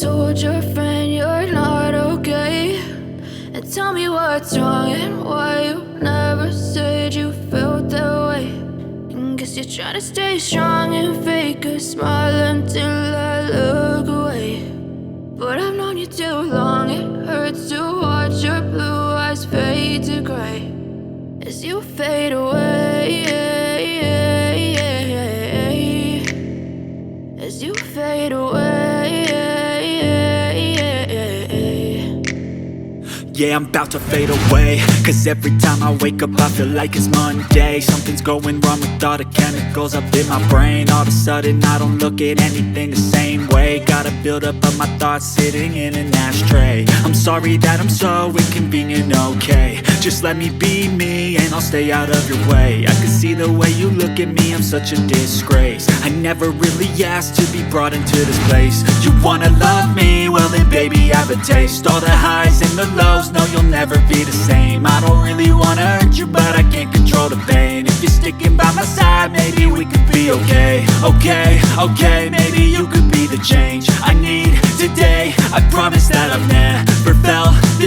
told your friend you're not okay? And tell me what's wrong and why you never said you felt that way. And guess you're trying to stay strong and fake a smile until I look away. But I've known you too long, it hurts to watch your blue eyes fade to gray as you fade away, as you fade away. Yeah, I'm about to fade away, cause every time I wake up I feel like it's Monday. Something's going wrong with all the chemicals up in my brain. All of a sudden I don't look at anything the same way. Gotta build up of my thoughts sitting in an ashtray. I'm sorry that I'm so inconvenient, okay? Just let me be me and I'll stay out of your way. I can see the way you look at me, I'm such a disgrace. I never really asked to be brought into this place. You wanna love me? Well then baby I have a taste. All the highs and the lows, no you'll never be the same. I don't really wanna hurt you but I can't control the pain. If you're sticking by my side maybe we could be okay. Okay, maybe you could be the change.